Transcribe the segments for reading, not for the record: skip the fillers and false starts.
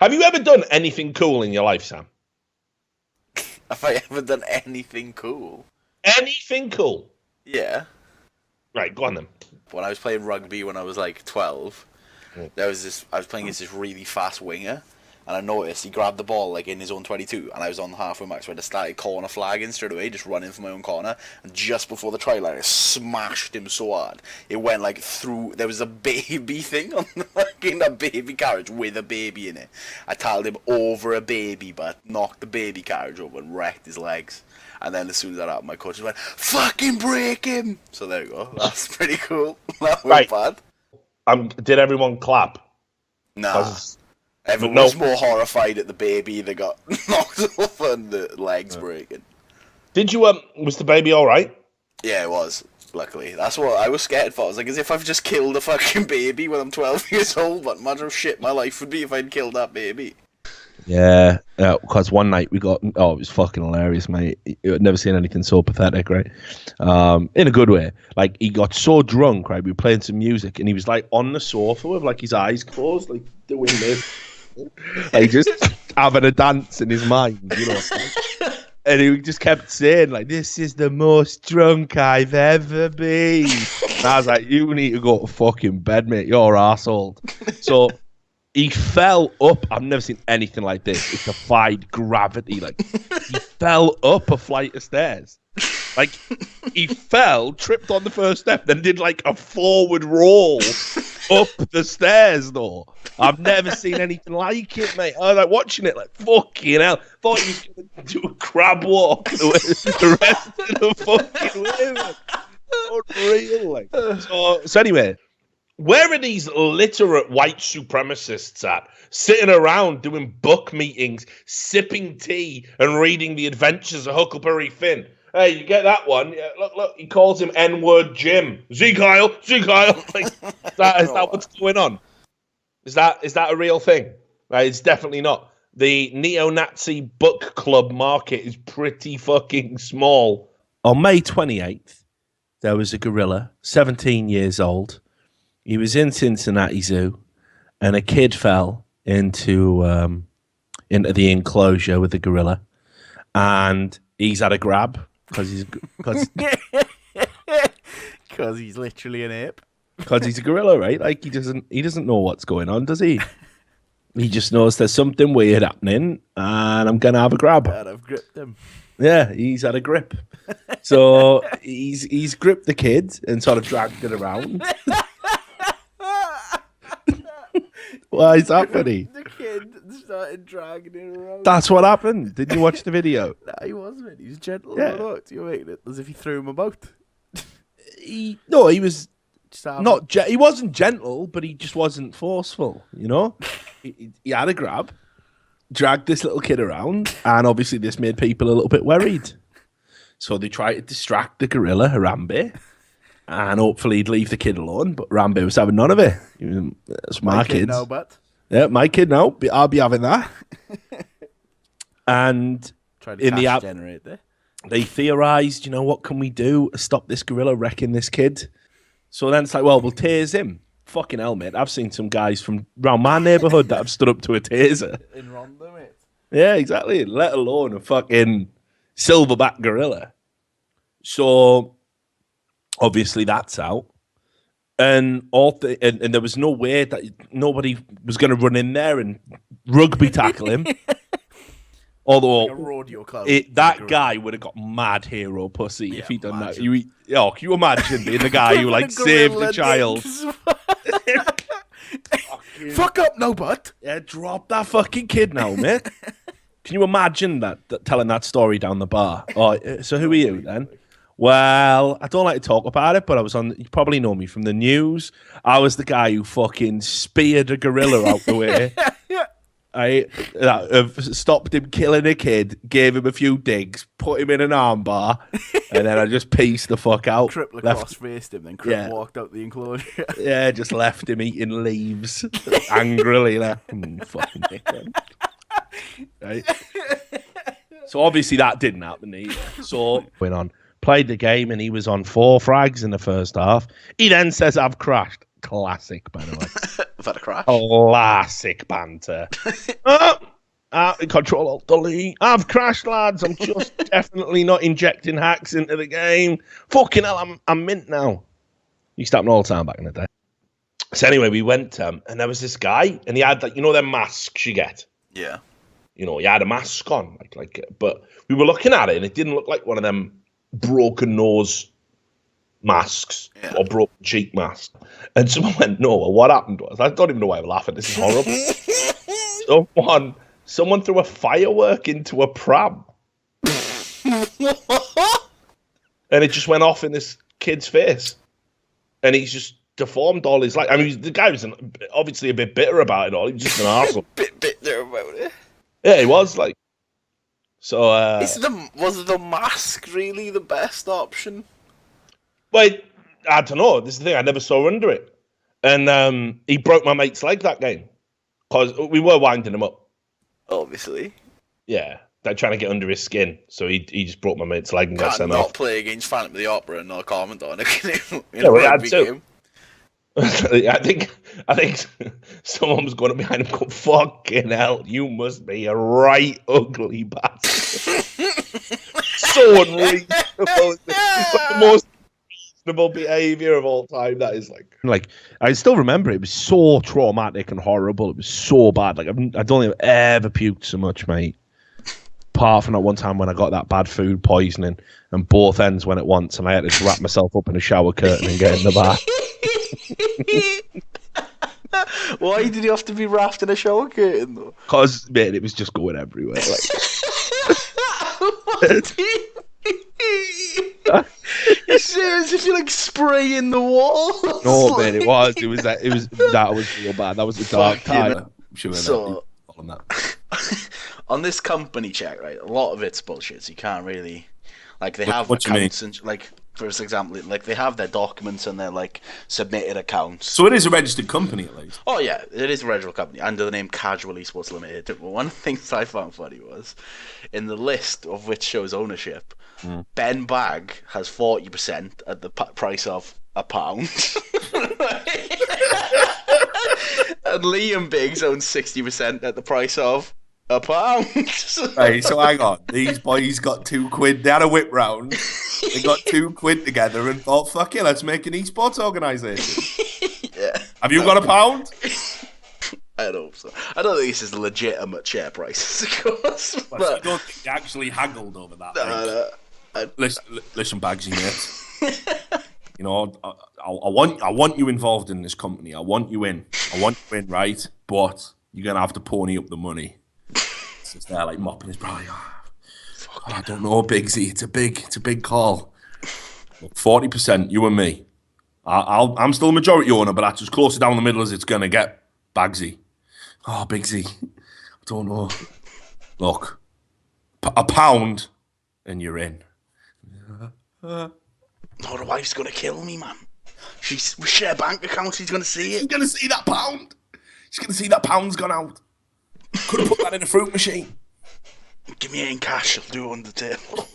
Have you ever done anything cool in your life, Sam? Have I ever done anything cool? Anything cool? Yeah. Right, go on then. When I was playing rugby when I was like 12, I was playing against this really fast winger, and I noticed he grabbed the ball like in his own 22, and I was on the halfway mark, so I just started corner flagging straight away, just running for my own corner, and just before the try line, I smashed him so hard, it went like through, there was a baby thing on the fucking baby carriage with a baby in it. I tackled him over a baby butt, knocked the baby carriage over and wrecked his legs. And then as soon as that happened, my coach went, fucking break him! So there you go, that's pretty cool. That wasn't bad. Did everyone clap? Nah. Everyone was more horrified at the baby that got knocked over and the legs breaking. Did you, was the baby alright? Yeah, it was, luckily. That's what I was scared for. I was like, as if I've just killed a fucking baby when I'm 12 years old, but imagine how shit my life would be if I'd killed that baby. Yeah, because one night it was fucking hilarious, mate. I'd never seen anything so pathetic, right? In a good way. Like, he got so drunk, right? We were playing some music, and he was like on the sofa with like his eyes closed, like doing this, like just having a dance in his mind, you know. And he just kept saying, like, this is the most drunk I've ever been. And I was like, you need to go to fucking bed, mate. You're arsehole. So he fell up. I've never seen anything like this. It defied gravity. Like, he fell up a flight of stairs. Like, he fell, tripped on the first step, then did like a forward roll up the stairs, though. I've never seen anything like it, mate. I was like watching it, like, fucking hell. Thought he was going to do a crab walk the rest of the fucking way, man. Unreal, like. So anyway, where are these literate white supremacists at? Sitting around doing book meetings, sipping tea, and reading The Adventures of Huckleberry Finn. Hey, you get that one? Yeah, look, he calls him N-word Jim. Z-Kyle. Like, is that what's going on? Is that a real thing? Right, it's definitely not. The neo-Nazi book club market is pretty fucking small. On May 28th, there was a gorilla, 17 years old. He was in Cincinnati Zoo, and a kid fell into the enclosure with the gorilla, and he's had a grab because he's literally an ape. Because he's a gorilla, right? Like, he doesn't know what's going on, does he? He just knows there's something weird happening, and I'm gonna have a grab. And I've gripped him. Yeah, he's had a grip. So he's gripped the kid and sort of dragged it around. Why is that funny? The kid started dragging it around. That's what happened. Didn't you watch the video? No, he wasn't. He was gentle. Yeah. Look, you're making it as if he threw him about. He was he wasn't gentle, but he just wasn't forceful, you know? he had a grab, dragged this little kid around, and obviously this made people a little bit worried. So they tried to distract the gorilla, Harambe, and hopefully he'd leave the kid alone, but Harambe was having none of it. It's my kids. No, but yeah, my kid now. I'll be having that. And trying to cash generate there. They theorized, what can we do to stop this gorilla wrecking this kid? So then it's like, well, we'll tase him. Fucking hell, mate. I've seen some guys from around my neighborhood that have stood up to a taser. In Rwanda, mate. Yeah, exactly. Let alone a fucking silverback gorilla. So obviously that's out. And and there was no way that nobody was going to run in there and rugby tackle him. Although like a rodeo club, that guy would have got mad hero pussy if he'd done that. Can you imagine being the guy who like saved the child? Fuck up, no butt. Yeah, drop that fucking kid now, mate. Can you imagine that telling that story down the bar? Oh, so who are you then? Well, I don't like to talk about it, but I was on. You probably know me from the news. I was the guy who fucking speared a gorilla out the way. I stopped him killing a kid, gave him a few digs, put him in an armbar, and then I just pieced the fuck out. Triple cross-faced him, then walked out the enclosure. Yeah, just left him eating leaves angrily. Fucking dickhead. Right? So obviously that didn't happen either. So went on, played the game, and he was on 4 frags in the first half. He then says, I've crashed. classic, by the way. I've had a crash. Classic banter. Control Alt Delete. I've crashed, lads. I'm just definitely not injecting hacks into the game. Fucking hell, I'm mint now. Used to happen all the time back in the day. So anyway, we went and there was this guy, and he had like, you know, them masks you get. Yeah. You know, he had a mask on, but we were looking at it, and it didn't look like one of them broken nose masks or broken cheek masks. And someone went, "No, what happened was, I don't even know why I'm laughing. This is horrible." Someone threw a firework into a pram, and it just went off in this kid's face, and he's just deformed all his life. I mean, the guy was obviously a bit bitter about it all. He was just an arsehole. bit bitter about it. Yeah, he was like. So, was the mask really the best option? Well, I don't know. This is the thing. I never saw under it, and he broke my mate's leg that game because we were winding him up. Obviously. Yeah, they're trying to get under his skin, so he just broke my mate's leg and got Can't sent not off. play against Phantom of the Opera and not comment on it. Well, he had to. I think someone was going up behind him going, "Fucking hell, you must be a right ugly bastard." So unreasonable. It's like the most reasonable behaviour of all time. That is like I still remember it was so traumatic and horrible. It was so bad. Like I don't think I've ever puked so much, mate. Apart from that one time when I got that bad food poisoning and both ends went at once, and I had to wrap myself up in a shower curtain and get in the bath. Why did you have to be wrapped in a shower curtain though? Because, man, it was just going everywhere. Like, you serious? If you're like spraying the wall? no, man, it was that was real bad. That was a dark time. So, on this company check, right? A lot of it's bullshit. So you can't really, like, they have accounts and like. For example, like they have their documents and their like submitted accounts. So it is a registered company at least. Oh yeah, it is a registered company under the name Casual Esports Limited. But one of the things I found funny was in the list of which shows ownership, Ben Bagg has 40% at the price of £1, and Liam Biggs owns 60% at the price of £1. Right, so hang on. These boys got £2. They had a whip round. They got £2 together and thought, "Fuck it, let's make an esports organisation." Yeah. Have you got £1? I don't hope so. I don't think this is a legitimate share price, of course. But you don't think they actually haggled over that? No. Listen, Bagsy, mate. You know, I want you involved in this company. I want you in, right? But you're gonna have to pony up the money. It's there like mopping his brow. I don't know, Bigsy. It's a big call. 40%, you and me. I'm still a majority owner, but that's as close down the middle as it's gonna get, Bagsy. Oh, Bigsy, I don't know. Look, £1, and you're in. No, the wife's gonna kill me, man. We share bank accounts. She's gonna see it. She's gonna see that £1. She's gonna see that £1's gone out. Could have put that in a fruit machine. Give me it in cash. I'll do it on the table.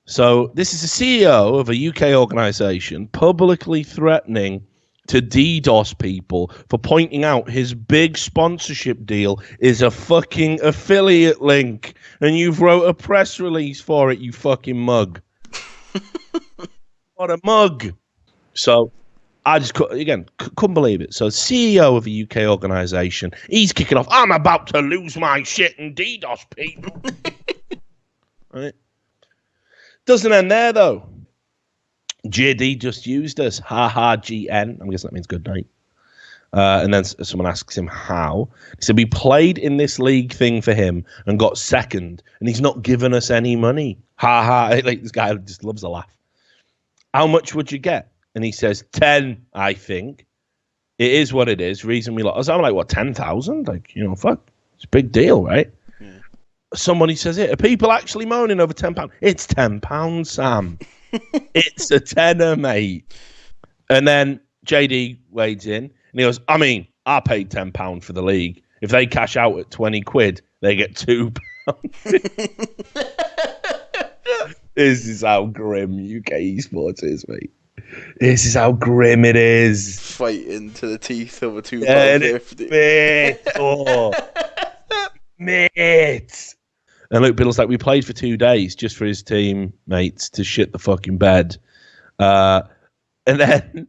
So this is the CEO of a UK organisation publicly threatening to DDoS people for pointing out his big sponsorship deal is a fucking affiliate link, and you've wrote a press release for it, you fucking mug. What a mug. So I just couldn't believe it. So CEO of a UK organisation, he's kicking off, "I'm about to lose my shit and DDoS people." Right? Doesn't end there though. JD just used us. Haha, GN. I'm guessing that means good night. And then someone asks him how. He said, "We played in this league thing for him and got second, and he's not given us any money." Haha. Like, this guy just loves a laugh. "How much would you get?" And he says, 10, I think. It is what it is. Reason we lost. I'm like, what, 10,000? Like, you know, fuck. It's a big deal, right? Yeah. Somebody says it. Are people actually moaning over £10? It's £10, Sam. It's a tenner, mate. And then JD wades in and he goes, "I mean, I paid £10 for the league. If they cash out at 20 quid, they get £2. This is how grim UK esports is, mate. This is how grim it is. Fighting to the teeth over £2.50. Mate. Oh. Mate. And Luke Biddle's like, we played for 2 days just for his teammates to shit the fucking bed. And then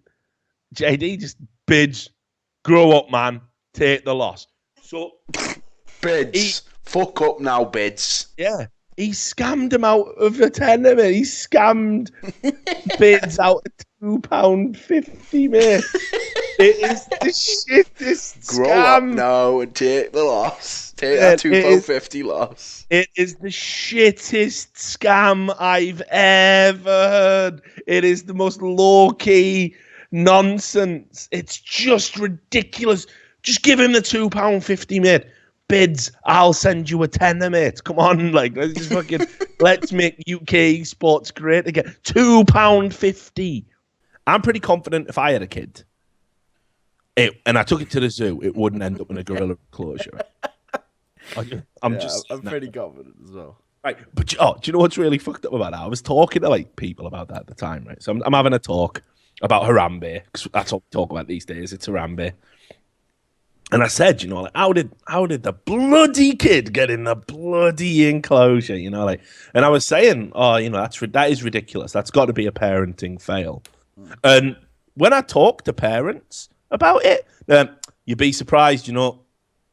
JD just bids, grow up, man, take the loss. So, Bids. Fuck up now, Bids. yeah, he scammed him out of a tournament. He scammed bids out of £2.50, mate. It is the shittest Grow scam. up now and take the loss. Take that £2.50 loss. It is the shittest scam I've ever heard. It is the most low-key nonsense. It's just ridiculous. Just give him the £2.50, mate. Bids, I'll send you a tenner, mate. Come on, like, let's just fucking let's make UK sports great again. £2.50. I'm pretty confident if I had a kid, and I took it to the zoo, it wouldn't end up in a gorilla enclosure. I'm pretty confident as well. Right, but do you know what's really fucked up about that? I was talking to like people about that at the time, right? So I'm having a talk about Harambe, because that's what we talk about these days. It's Harambe. And I said, like, how did the bloody kid get in the bloody enclosure? And I was saying, that is ridiculous. That's got to be a parenting fail. And when I talk to parents about it, you'd be surprised. What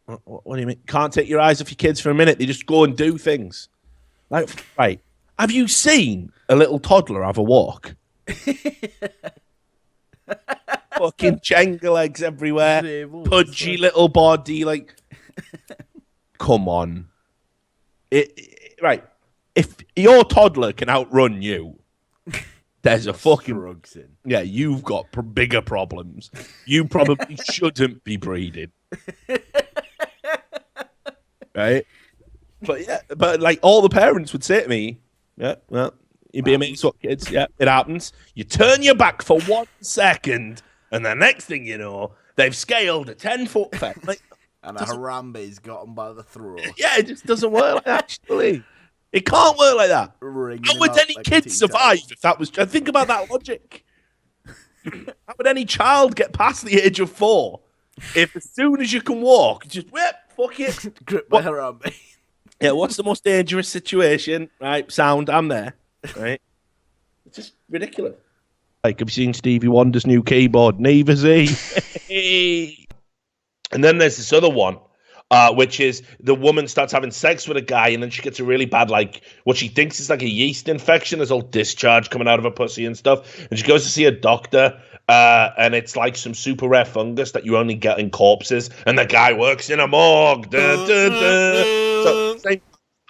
do you mean? Can't take your eyes off your kids for a minute. They just go and do things. Like, right? Have you seen a little toddler have a walk? Fucking Jenga legs everywhere, pudgy little body, like, come on. Right, if your toddler can outrun you, there's a fucking drugs in. Yeah, you've got bigger problems. You probably shouldn't be breeding, right? But like all the parents would say to me, yeah, well, you'd be amazed what kids. Yeah, it happens. You turn your back for 1 second. And the next thing you know, they've scaled a 10-foot fence. Like, and a Harambe's got them by the throat. Yeah, it just doesn't work like that, actually. It can't work like that. How would any kid survive if that was... Think about that logic. How would any child get past the age of 4 if as soon as you can walk, just, fuck it. Grip my Harambe. Yeah, what's the most dangerous situation? Right, sound, I'm there. Right? It's just ridiculous. Like, have you seen Stevie Wonder's new keyboard? Neither he. And then there's this other one, which is the woman starts having sex with a guy, and then she gets a really bad, like, what she thinks is like a yeast infection. There's all discharge coming out of her pussy and stuff. And she goes to see a doctor, and it's like some super rare fungus that you only get in corpses. And the guy works in a morgue. So same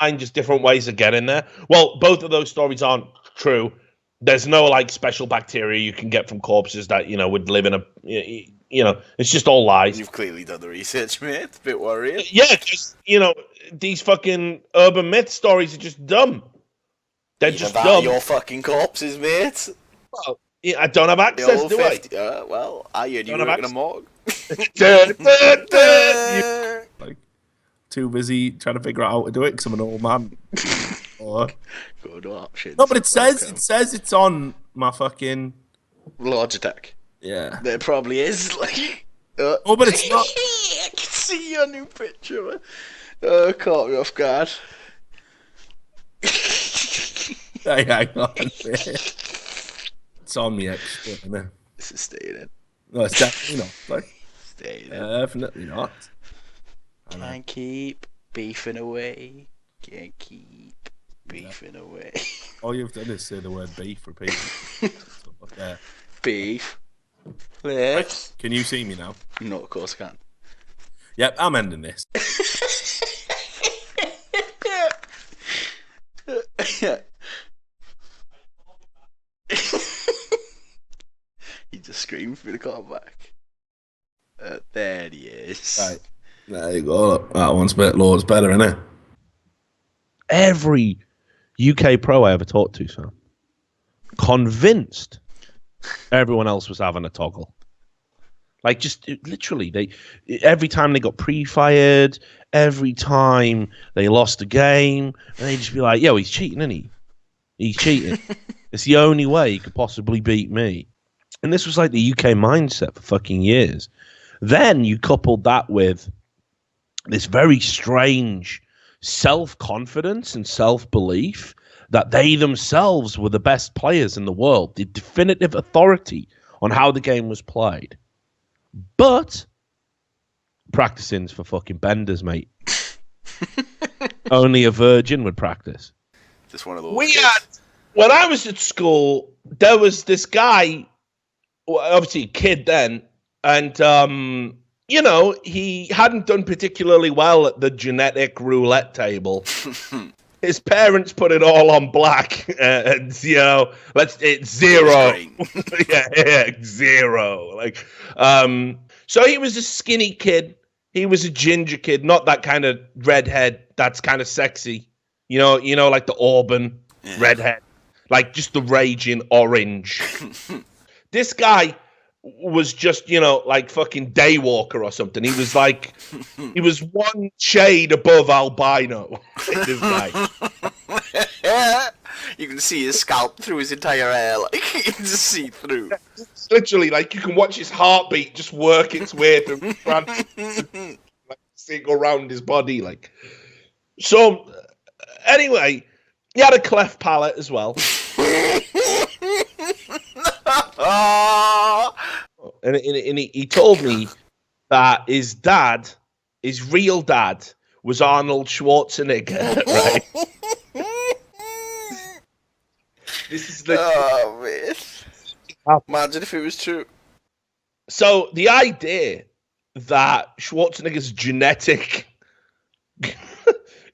thing, just different ways of getting there. Well, both of those stories aren't true. There's no like special bacteria you can get from corpses that would live in a it's just all lies. You've clearly done the research, mate. A bit worrying. Yeah, because these fucking urban myth stories are just dumb. They're just dumb. Your fucking corpses, mate. Well, I don't have access, do I? Well, I heard you work in a morgue. Like, too busy trying to figure out how to do it because I'm an old man. Good option. No, but it says it's on my fucking Logitech. Yeah. There probably is. Like, oh, but it's not. I can see your new picture. Man. Oh, caught me off guard. Hey, hang on. It's on me extra, isn't it? This is staying in. No, it's definitely not. Like, Staying in. definitely not. Can't keep beefing away. Can't keep beefing away. All you've done is say the word beef repeatedly. There. Beef. Yes. Can you see me now? No, of course I can. Yep, I'm ending this. He just screamed through the car back. There he is. Right. There you go. That one's loads better, isn't it? Every UK pro I ever talked to, so convinced everyone else was having a toggle. Like, just literally, every time they got pre-fired, every time they lost a game, and they'd just be like, yo, he's cheating, isn't he? He's cheating. It's the only way he could possibly beat me. And this was like the UK mindset for fucking years. Then you coupled that with this very strange self-confidence and self-belief that they themselves were the best players in the world, the definitive authority on how the game was played. But practicing's for fucking benders, mate. Only a virgin would practice. Just one of those. When I was at school, there was this guy, obviously a kid then, and he hadn't done particularly well at the genetic roulette table. His parents put it all on black, and it's zero. yeah, zero. Like, so he was a skinny kid. He was a ginger kid, not that kind of redhead. That's kind of sexy, like the Auburn redhead, like just the raging orange. This guy was just, like fucking Daywalker or something. He was like, he was one shade above albino. This guy. You can see his scalp through his entire hair, like you can just see through. It's literally, like you can watch his heartbeat just work its way through, like go around his body, like. So, anyway, he had a cleft palate as well. And he told me that his real dad, was Arnold Schwarzenegger, right? This is the. Oh, man. Imagine if it was true. So the idea that Schwarzenegger's genetic. Do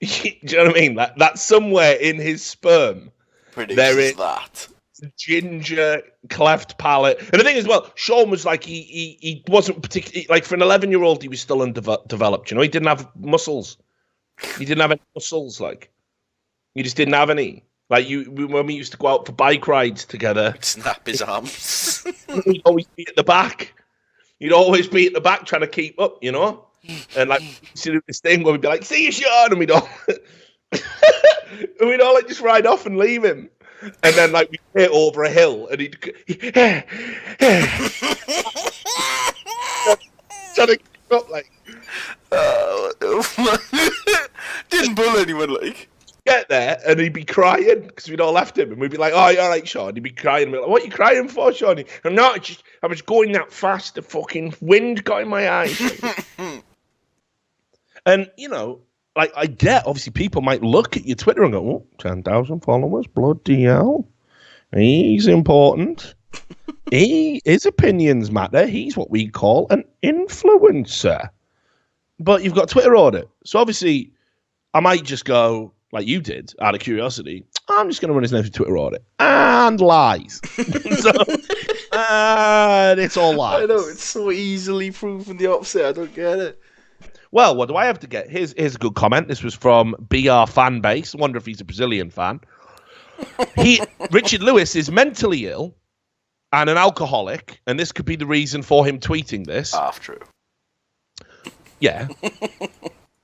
you know what I mean? That somewhere in his sperm, there is that. Ginger cleft palate. And the thing is, well, Sean was like, he wasn't particularly, like for an 11-year-old, he was still undeveloped, he didn't have muscles. He didn't have any muscles, like. He just didn't have any. Like, when we used to go out for bike rides together. Snap his arms. He'd always be at the back. He'd always be at the back trying to keep up, And like, see this thing where we'd be like, see you, Sean, and we'd all like just ride off and leave him. And then like we'd hit over a hill and he'd trying to keep up, like. Didn't bull anyone, like. Get there and he'd be crying because we'd all left him and we'd be like, "Oh, you're all right, Sean." He'd be crying and we'd be like, "What are you crying for, Sean?" I'm not. I was going that fast. The fucking wind got in my eyes. And like I get, obviously, people might look at your Twitter and go, "Oh, 10,000 followers, bloody hell, he's important. His opinions matter. He's what we call an influencer." But you've got Twitter audit, so obviously, I might just go. Like you did, out of curiosity, I'm just going to run his name for Twitter audit. And lies. So, it's all lies. I know, it's so easily proven the opposite. I don't get it. Well, what do I have to get? Here's a good comment. This was from BR Fanbase. I wonder if he's a Brazilian fan. Richard Lewis is mentally ill and an alcoholic, and this could be the reason for him tweeting this. Half true. Yeah.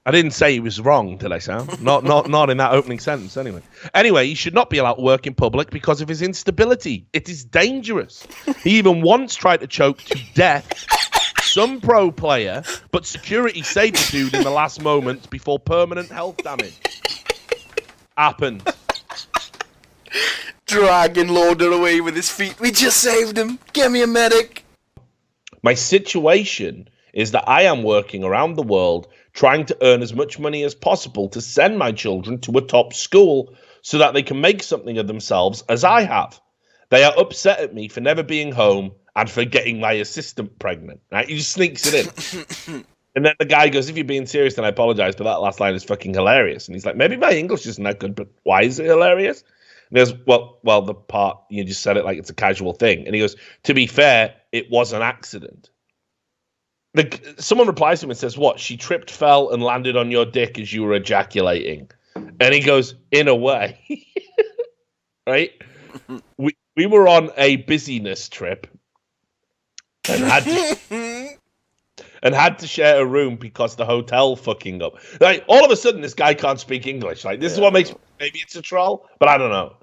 I didn't say he was wrong, did I, Sam? Not in that opening sentence, anyway. Anyway, he should not be allowed to work in public because of his instability. It is dangerous. He even once tried to choke to death some pro player, but security saved the dude in the last moments before permanent health damage happened. Dragging Lauder away with his feet. We just saved him. Get me a medic. My situation is that I am working around the world trying to earn as much money as possible to send my children to a top school so that they can make something of themselves as I have. They are upset at me for never being home and for getting my assistant pregnant. Right? He just sneaks it in. And then the guy goes, "If you're being serious, then I apologize, but that last line is fucking hilarious." And he's like, "Maybe my English isn't that good, but why is it hilarious?" And he goes, well, the part, you just said it like it's a casual thing. And he goes, "To be fair, it was an accident." Someone replies to him and says, "What? She tripped, fell, and landed on your dick as you were ejaculating?" And he goes, "In a way." Right? We were on a busyness trip and had to share a room because the hotel fucking up. Like, all of a sudden, this guy can't speak English. Like, this is what makes, maybe it's a troll, but I don't know.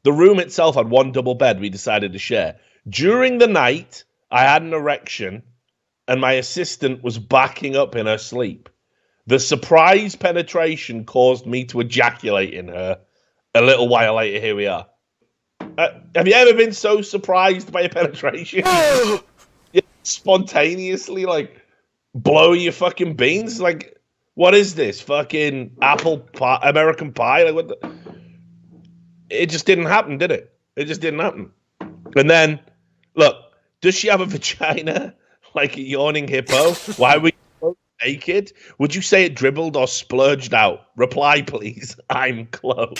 The room itself had one double bed we decided to share. During the night, I had an erection and my assistant was backing up in her sleep. The surprise penetration caused me to ejaculate in her. A little while later, here we are. Have you ever been so surprised by a penetration? You spontaneously, like, blow your fucking beans? Like, what is this? Fucking apple pie, American pie? Like, what the... It just didn't happen, did it? It just didn't happen. And then, look, does she have a vagina like a yawning hippo? Why were you naked? Would you say it dribbled or splurged out? Reply, please. I'm close.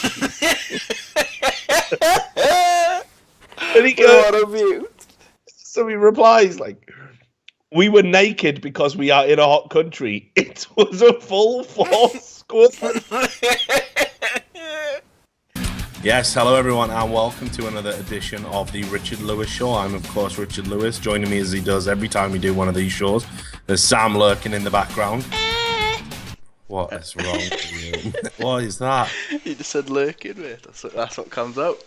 And he goes, so he replies, like, we were naked because we are in a hot country. It was a full force squad. Yes, hello everyone, and welcome to another edition of the Richard Lewis Show. I'm, of course, Richard Lewis. Joining me as he does every time we do one of these shows, there's Sam lurking in the background. What is wrong with you? What is that? You just said lurking, mate. That's what comes out.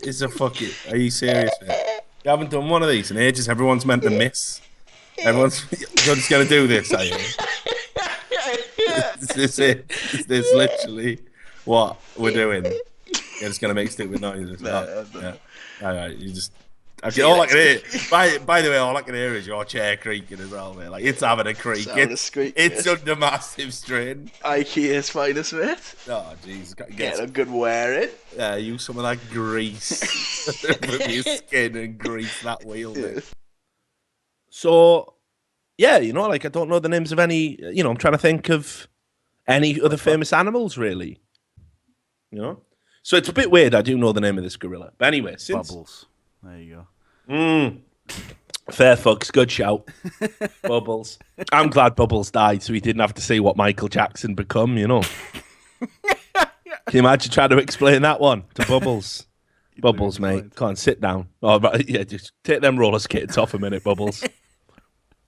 It's a fucking... Are you serious, mate? You haven't done one of these in ages. Everyone's meant to miss. You're just going to do this, are you? Is this it? Is this literally what we're doing? You're just going to make stupid noises. No. Yeah. All right, you just... Okay, all I can hear... By the way, all I can hear is your chair creaking as well, mate. Like, it's having a creak. It's under massive strain. IKEA's finest, mate. Oh, jeez. Get a good wear in. Yeah, use some of that grease from your skin and grease that wheel, mate. So, yeah, you know, like, I don't know the names of any... You know, I'm trying to think of any other famous animals, really. You know? So it's a bit weird. I do know the name of this gorilla. But anyway, since... Bubbles. There you go. Fair fucks, good shout. Bubbles. I'm glad Bubbles died so he didn't have to see what Michael Jackson become, you know. Can you imagine trying to explain that one to Bubbles? Bubbles, mate. Come on, sit down. Oh, yeah, just take them roller skates off a minute, Bubbles.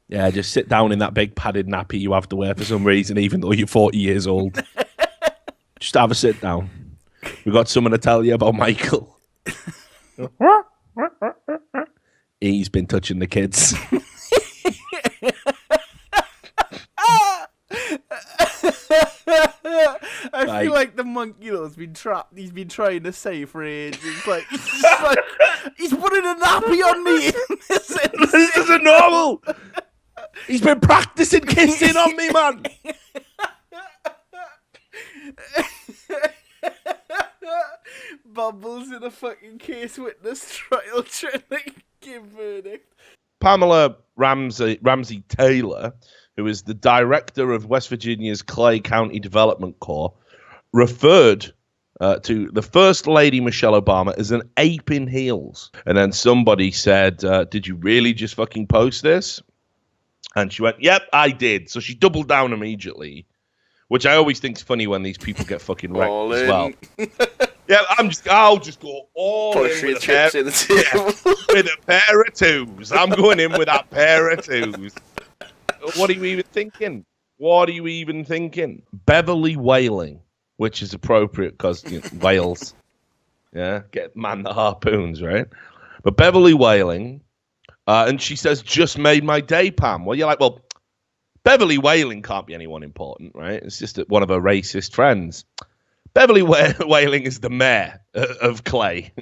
Yeah, just sit down in that big padded nappy you have to wear for some reason, even though you're 40 years old. Just have a sit down. We've got something to tell you about Michael. He's been touching the kids. I feel like the monkey has been trapped. He's been trying to say for ages. It's like, he's putting a nappy on me. This isn't normal. He's been practicing kissing on me, man. Bubbles in a fucking case witness trial trying to give verdict. Pamela Ramsey Taylor, who is the director of West Virginia's Clay County Development Corps, referred to the First Lady Michelle Obama as an ape in heels. And then somebody said, did you really just fucking post this? And she went, yep, I did. So she doubled down immediately, which I always think is funny when these people get fucking wrecked as well. Yeah, I'll just go all in with a pair of twos. I'm going in with that pair of twos. What are you even thinking? Beverly Whaling, which is appropriate because whales. Yeah, man the harpoons, right? But Beverly Whaling, and she says, just made my day, Pam. Well, you're like, well, Beverly Whaling can't be anyone important, right? It's just one of her racist friends. Beverly Whaling is the mayor of Clay.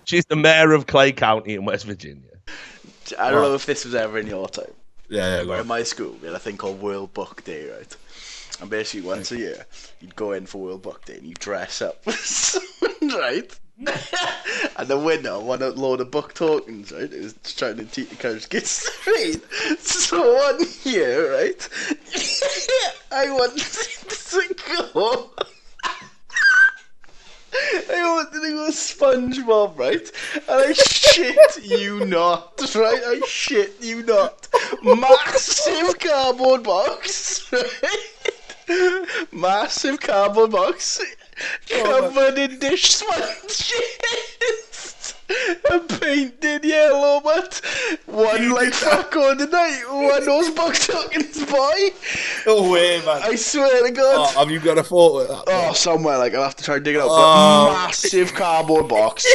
She's the mayor of Clay County in West Virginia. I don't know if this was ever in your time. Yeah, In my school, we had a thing called World Book Day, right? And basically once a year, you'd go in for World Book Day and you'd dress up, right? And the winner won a load of book tokens, right? It was trying to teach encourage kids to read. So one year, right? I wanted to go. I wanted to go SpongeBob, right? And I shit you not, right? I shit you not. Massive cardboard box, right? Massive cardboard box. Covered in dish sponges. A painted yellow, but one like fuck on the night. One those bucks talking his boy. No way, man. I swear to God. Oh, have you got a photo of that? Oh, somewhere, like, I'll have to try and dig it out. Oh. But massive cardboard box,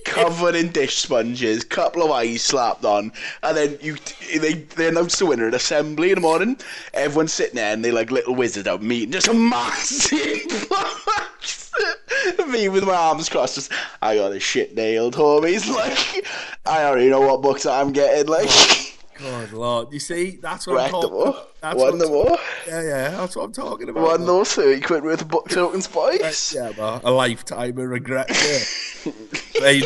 covered in dish sponges, couple of eyes slapped on, and then they announced the winner at assembly in the morning. Everyone's sitting there, and they like little wizards out meeting. Just a massive box. Me with my arms crossed, just, I got a shit nailed, homies. Like, I already know what books I'm getting, like. God, Lord. You see, that's what I'm Wrecked them talking all. about. That's Won them all. Yeah, that's what I'm talking about. Won those 30 quid worth of book tokens, boys. Yeah, but a lifetime of regret. Yeah. I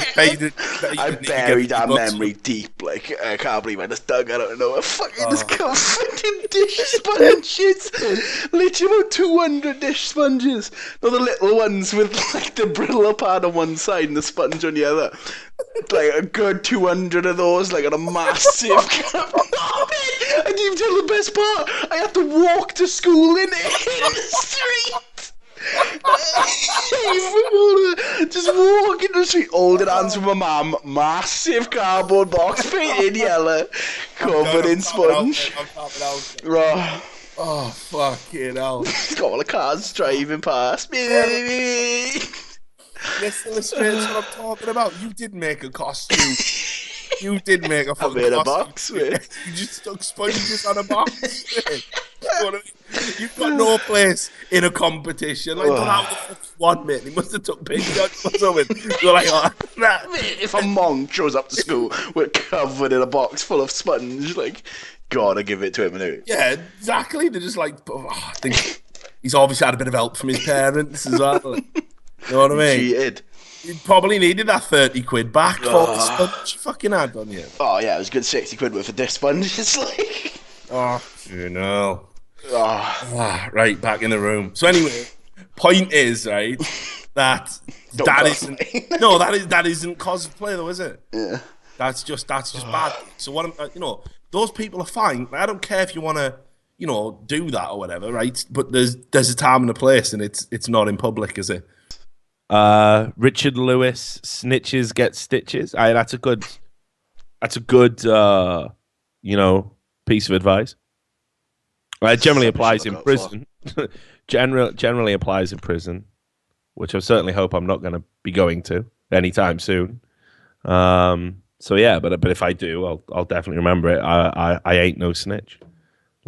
buried that memory deep. Like, I can't believe I just dug out of nowhere. Fucking just covered in dish sponges. Literally about 200 dish sponges. Not the little ones with like the brittle pad on one side and the sponge on the other. Like a good 200 of those, like on a massive cup. I didn't even tell the best part. I had to walk to school in the street. Just walking the street, holding hands with my mum, massive cardboard box painted yellow, covered in sponge. Oh, fucking hell. Got all the cars driving past me. This illustrates what I'm talking about. You did make a costume. You did make a fucking made a costume. box, mate. You just stuck sponges on a box. You know what I mean? You've got no place in a competition. Like, don't have the fuck one, mate. He must have took pictures or something. You're like, oh, nah. Mate, if a monk shows up to school, we're covered in a box full of sponge, like, gotta give it to him, innit? Yeah, exactly. They're just like, I think he's obviously had a bit of help from his parents as well. You know what I mean? Cheated. You probably needed that 30 quid back for the sponge you fucking had on you. Oh, yeah, it was a good 60 quid worth of dish sponges, like. Oh, you know. Right, back in the room. So anyway, point is, right, that isn't that isn't cosplay though, is it? Yeah. That's just bad. So what those people are fine. I don't care if you want to, do that or whatever, right? But there's a time and a place, and it's not in public, is it? Richard Lewis, snitches get stitches. That's a good piece of advice. It generally applies in prison. Generally applies in prison, which I certainly hope I'm not going to be going to anytime soon. So yeah, but if I do, I'll definitely remember it. I ain't no snitch,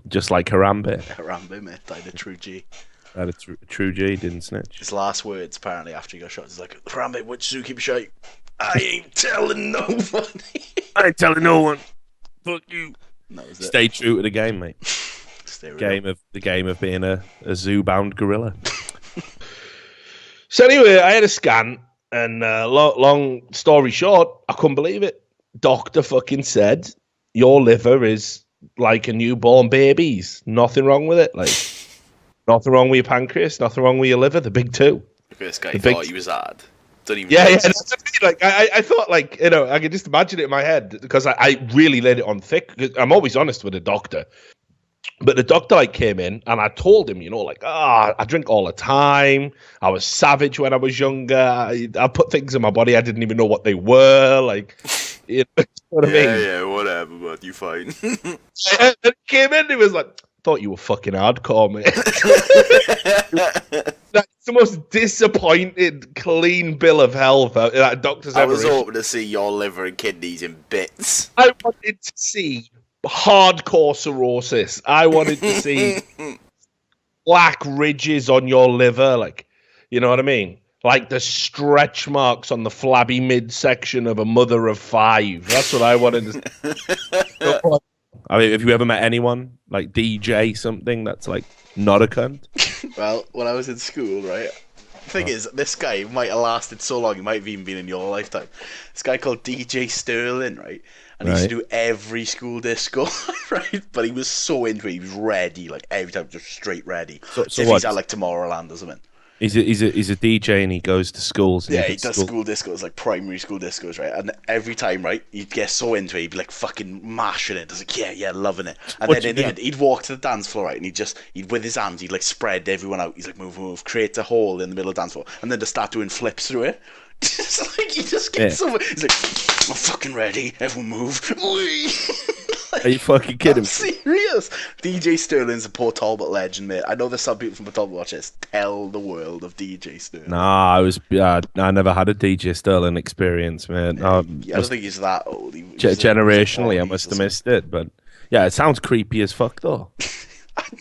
just like Harambe. Harambe, mate, died a true G. That a true G, didn't snitch. His last words, apparently, after he got shot, is like, Harambe, which zookeeper shite? I ain't telling nobody. I ain't telling no one. Fuck you. That was it. Stay true to the game, mate. Stay real. The game of being a zoo-bound gorilla. So anyway, I had a scan, and long story short, I couldn't believe it. Doctor fucking said your liver is like a newborn baby's. Nothing wrong with it. Like nothing wrong with your pancreas. Nothing wrong with your liver. The big two. This guy thought he was hard. Yeah. That's what I mean. Like I thought, like, I could just imagine it in my head because I really laid it on thick. I'm always honest with the doctor. But the doctor came in and I told him, I drink all the time. I was savage when I was younger. I put things in my body I didn't even know what they were. Like, you know what I mean? Yeah, whatever, but you fine. And he came in and he was like, thought you were fucking hardcore, mate. That's the most disappointed, clean bill of health that doctor's ever. I was hoping to see your liver and kidneys in bits. I wanted to see hardcore cirrhosis. I wanted to see black ridges on your liver, like, you know what I mean? Like the stretch marks on the flabby midsection of a mother of 5. That's what I wanted to see. I mean, have you ever met anyone like DJ something that's like not a cunt? Well, when I was in school, right? The thing is, this guy might have lasted so long, he might have even been in your lifetime. This guy called DJ Sterling, right? And he used to do every school disco, right? But he was so into it, he was ready, like every time, just straight ready. So if he's at like Tomorrowland or something. He's a DJ and he goes to schools. And he does school discos, like primary school discos, right? And every time, right, he'd get so into it, he'd be like fucking mashing it. Just like, yeah, loving it. And then in the end, he'd walk to the dance floor, right? And he'd with his hands, he'd like spread everyone out. He's like, move, create a hole in the middle of the dance floor. And then just start doing flips through it. Just like he just gets someone. He's like, I'm fucking ready. Everyone move. Are you fucking kidding I'm me? serious. DJ Sterling's a Port Talbot legend, mate. I know there's some people from Port Talbot watch this. Tell the world of DJ Sterling. Nah, I never had a DJ Sterling experience, man. I don't think he's that old. Generationally, I must have missed it, but yeah, it sounds creepy as fuck, though.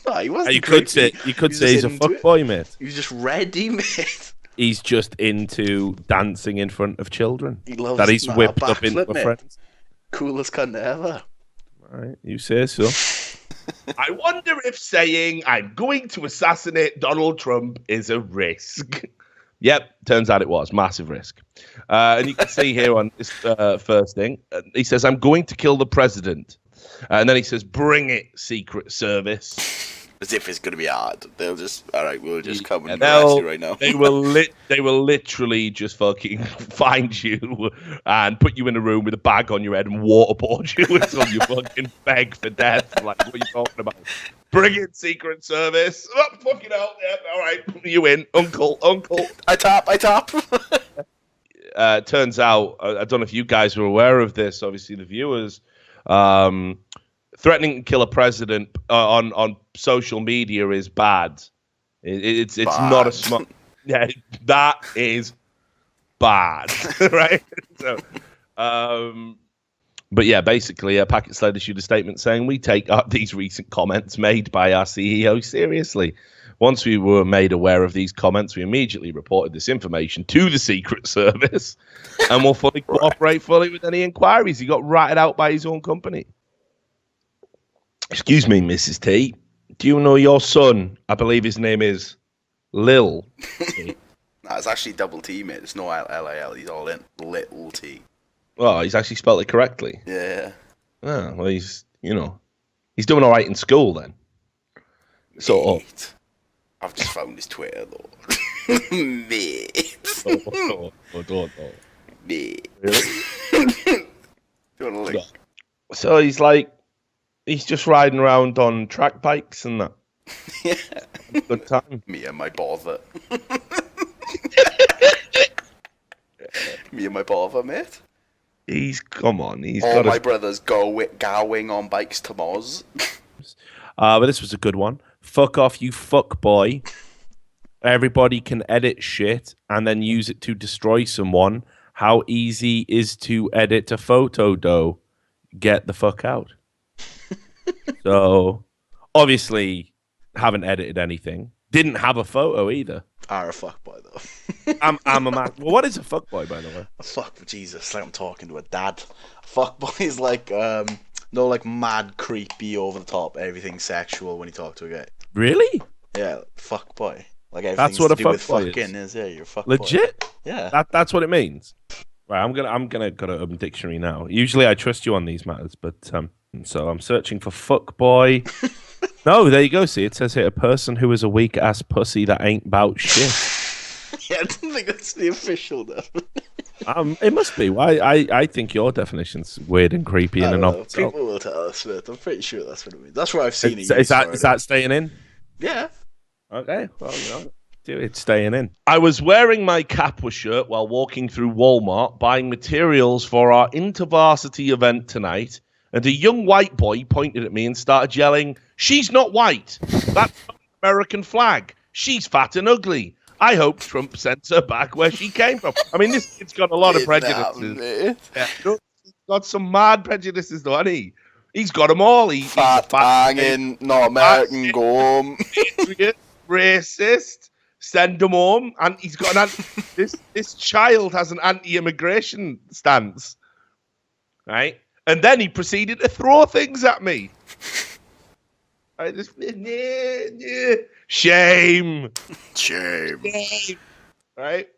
No, he wasn't. You could say he's a fuckboy, mate. He was just ready, mate. He's just into dancing in front of children He loves that he's whipped up into mate. friends. Coolest cunt ever. Right, you say so. I wonder if saying I'm going to assassinate Donald Trump is a risk. Yep, turns out it was. Massive risk. And you can see here on this first thing, he says, I'm going to kill the president. And then he says, bring it, Secret Service. As if it's going to be hard. They'll just, all right, we'll just come and arrest you right now. They will literally just fucking find you and put you in a room with a bag on your head and waterboard you until you fucking beg for death. Like, what are you talking about? Bring it, Secret Service. Oh, fucking hell. Yeah, all right, you in. Uncle. I tap. Turns out, I don't know if you guys were aware of this, obviously the viewers, threatening to kill a president on social media is bad. It's bad. not a smart. Yeah, that is bad, right? So, but yeah, basically, Packet Sled issued a statement saying we take these recent comments made by our CEO seriously. Once we were made aware of these comments, we immediately reported this information to the Secret Service and will fully cooperate fully with any inquiries. He got ratted out by his own company. Excuse me, Mrs. T. Do you know your son? I believe his name is Lil. Nah, it's actually double T, mate. It's no L-I-L. He's all in. Little T. Oh, he's actually spelled it correctly. Yeah. Oh, well, he's doing all right in school then. So, I've just found his Twitter, though. Mate. Oh. Mate. Really? Do you want to link? So he's just riding around on track bikes and that. Yeah. Good time. Me and my bother. Me and my bother, mate. He's All got my brothers going on bikes to Moz. But this was a good one. Fuck off, you fuck boy. Everybody can edit shit and then use it to destroy someone. How easy is to edit a photo, though? Get the fuck out. So, obviously, haven't edited anything. Didn't have a photo either. Are a fuckboy, though. I'm a man. Well, what is a fuckboy, by the way? A fuck, Jesus, like I'm talking to a dad. A fuckboy is like, like mad, creepy, over the top, everything sexual when you talk to a guy. Really? Yeah, fuckboy. Like everything That's what a to do with fuckboy fucking is. Yeah, you're a fuckboy. Legit? Yeah. That's what it means. Right, I'm gonna go to Urban Dictionary now. Usually I trust you on these matters, but so I'm searching for fuckboy. No, there you go. See, it says here a person who is a weak ass pussy that ain't bout shit. Yeah, I don't think that's the official definition. It must be. Why? I think your definition's weird and creepy in and of itself. People will tell us, but I'm pretty sure that's what it means. That's where I've seen it. Is that staying in? Yeah. Okay. Well, it's staying in. I was wearing my Capwa shirt while walking through Walmart buying materials for our InterVarsity event tonight, and a young white boy pointed at me and started yelling, "She's not white. That's not an American flag. She's fat and ugly. I hope Trump sends her back where she came from." I mean, this kid's got a lot of prejudices. He's got some mad prejudices, though, hasn't he? He's got them all. He's fat, hanging, not American, go home. Patriot, racist, send him home. And he's got this child has an anti-immigration stance, right? And then he proceeded to throw things at me. I just, shame. Shame. Right?